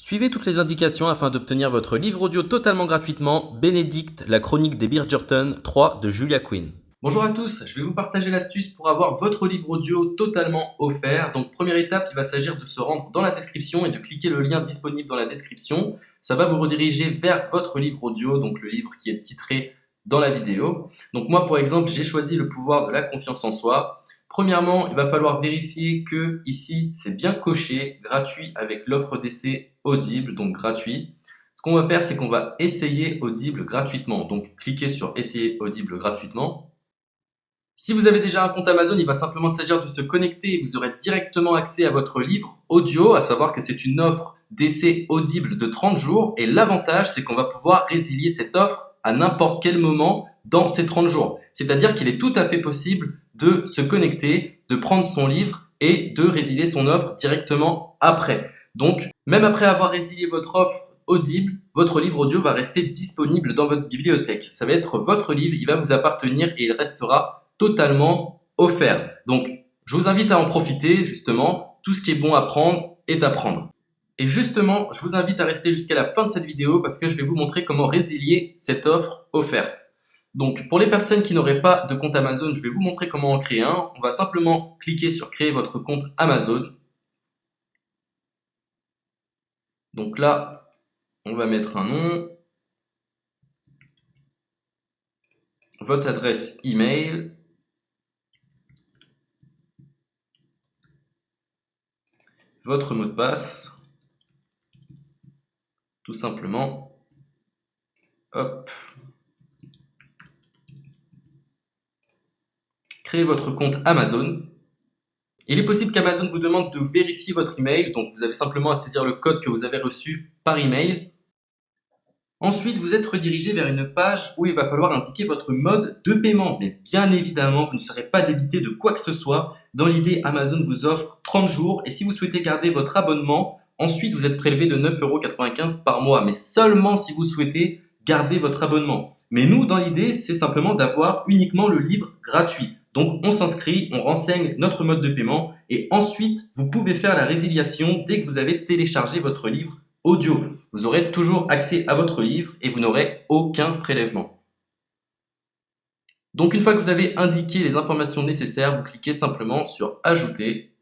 Suivez toutes les indications afin d'obtenir votre livre audio totalement gratuitement, Bénédicte, la chronique des Bridgerton 3 de Julia Quinn. Bonjour à tous, je vais vous partager l'astuce pour avoir votre livre audio totalement offert. Donc première étape, il va s'agir de se rendre dans la description et de cliquer le lien disponible dans la description. Ça va vous rediriger vers votre livre audio, donc le livre qui est titré dans la vidéo. Donc moi par exemple, j'ai choisi le pouvoir de la confiance en soi. Premièrement, il va falloir vérifier que ici c'est bien coché, gratuit avec l'offre d'essai Audible, donc gratuit. Ce qu'on va faire, c'est qu'on va essayer Audible gratuitement. Donc cliquez sur essayer Audible gratuitement. Si vous avez déjà un compte Amazon, il va simplement s'agir de se connecter et vous aurez directement accès à votre livre audio, à savoir que c'est une offre d'essai Audible de 30 jours et l'avantage c'est qu'on va pouvoir résilier cette offre à n'importe quel moment dans ces 30 jours. C'est-à-dire qu'il est tout à fait possible de se connecter, de prendre son livre et de résilier son offre directement après. Donc, même après avoir résilié votre offre Audible, votre livre audio va rester disponible dans votre bibliothèque. Ça va être votre livre, il va vous appartenir et il restera totalement offert. Donc, je vous invite à en profiter, justement. Tout ce qui est bon à prendre est à prendre. Et justement, je vous invite à rester jusqu'à la fin de cette vidéo parce que je vais vous montrer comment résilier cette offre offerte. Donc, pour les personnes qui n'auraient pas de compte Amazon, je vais vous montrer comment en créer un. On va simplement cliquer sur créer votre compte Amazon. Donc là, on va mettre un nom, votre adresse email, votre mot de passe, tout simplement. Hop. Créez votre compte Amazon. Il est possible qu'Amazon vous demande de vérifier votre email, donc vous avez simplement à saisir le code que vous avez reçu par email. Ensuite, vous êtes redirigé vers une page où il va falloir indiquer votre mode de paiement. Mais bien évidemment, vous ne serez pas débité de quoi que ce soit. Dans l'idée, Amazon vous offre 30 jours et si vous souhaitez garder votre abonnement, ensuite vous êtes prélevé de 9,95 € par mois, mais seulement si vous souhaitez garder votre abonnement. Mais nous, dans l'idée, c'est simplement d'avoir uniquement le livre gratuit. Donc on s'inscrit, on renseigne notre mode de paiement et ensuite vous pouvez faire la résiliation dès que vous avez téléchargé votre livre audio. Vous aurez toujours accès à votre livre et vous n'aurez aucun prélèvement. Donc une fois que vous avez indiqué les informations nécessaires, vous cliquez simplement sur ajouter.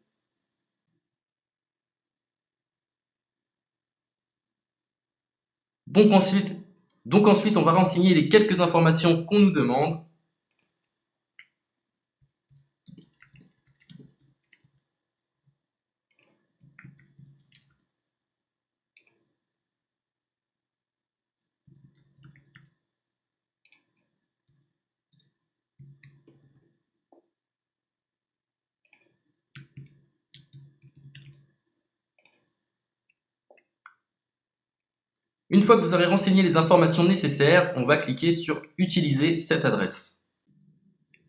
Donc ensuite on va renseigner les quelques informations qu'on nous demande. Une fois que vous aurez renseigné les informations nécessaires, on va cliquer sur « Utiliser cette adresse ».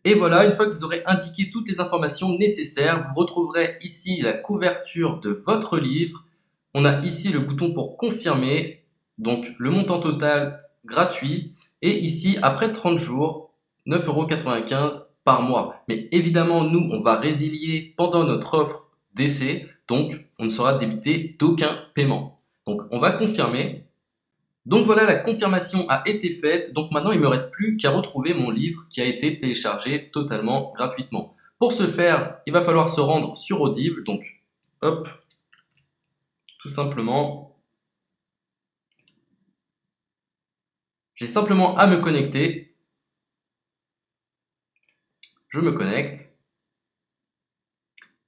Et voilà, une fois que vous aurez indiqué toutes les informations nécessaires, vous retrouverez ici la couverture de votre livre. On a ici le bouton pour confirmer, donc le montant total gratuit. Et ici, après 30 jours, 9,95 € par mois. Mais évidemment, nous, on va résilier pendant notre offre d'essai, donc on ne sera débité d'aucun paiement. Donc on va confirmer. Donc voilà, la confirmation a été faite, donc maintenant il ne me reste plus qu'à retrouver mon livre qui a été téléchargé totalement gratuitement. Pour ce faire, il va falloir se rendre sur Audible, donc hop, tout simplement. J'ai simplement à me connecter. Je me connecte.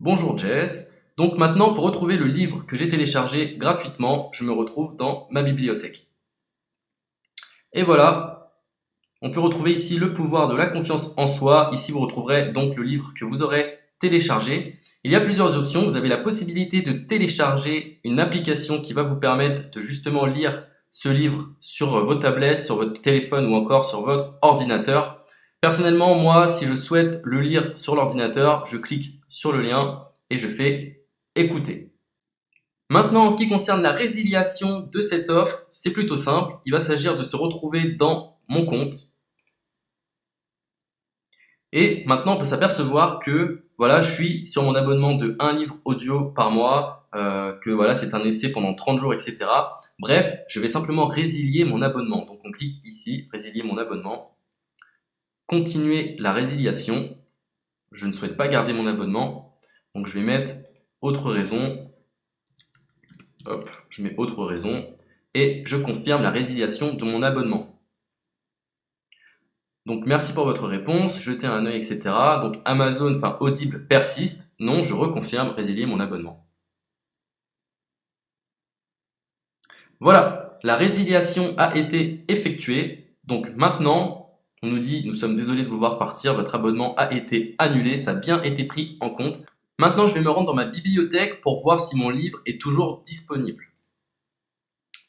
Bonjour Jess. Donc maintenant, pour retrouver le livre que j'ai téléchargé gratuitement, je me retrouve dans ma bibliothèque. Et voilà, on peut retrouver ici le pouvoir de la confiance en soi. Ici, vous retrouverez donc le livre que vous aurez téléchargé. Il y a plusieurs options. Vous avez la possibilité de télécharger une application qui va vous permettre de justement lire ce livre sur vos tablettes, sur votre téléphone ou encore sur votre ordinateur. Personnellement, moi, si je souhaite le lire sur l'ordinateur, je clique sur le lien et je fais écouter. Maintenant, en ce qui concerne la résiliation de cette offre, c'est plutôt simple. Il va s'agir de se retrouver dans mon compte. Et maintenant, on peut s'apercevoir que voilà, je suis sur mon abonnement de 1 livre audio par mois que voilà, c'est un essai pendant 30 jours, etc. Bref, je vais simplement résilier mon abonnement. Donc on clique ici, résilier mon abonnement. Continuer la résiliation. Je ne souhaite pas garder mon abonnement. Donc je vais mettre autre raison. Hop, je mets autre raison. Et je confirme la résiliation de mon abonnement. Donc merci pour votre réponse, jetez un œil, etc. Donc Amazon, enfin Audible persiste. Non, je reconfirme, résilier mon abonnement. Voilà, la résiliation a été effectuée. Donc maintenant, on nous dit, nous sommes désolés de vous voir partir, votre abonnement a été annulé, ça a bien été pris en compte. Maintenant, je vais me rendre dans ma bibliothèque pour voir si mon livre est toujours disponible.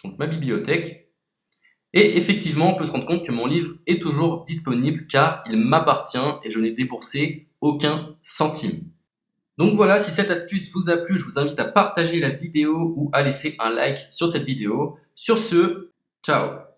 Donc ma bibliothèque. Et effectivement, on peut se rendre compte que mon livre est toujours disponible car il m'appartient et je n'ai déboursé aucun centime. Donc voilà, si cette astuce vous a plu, je vous invite à partager la vidéo ou à laisser un like sur cette vidéo. Sur ce, ciao!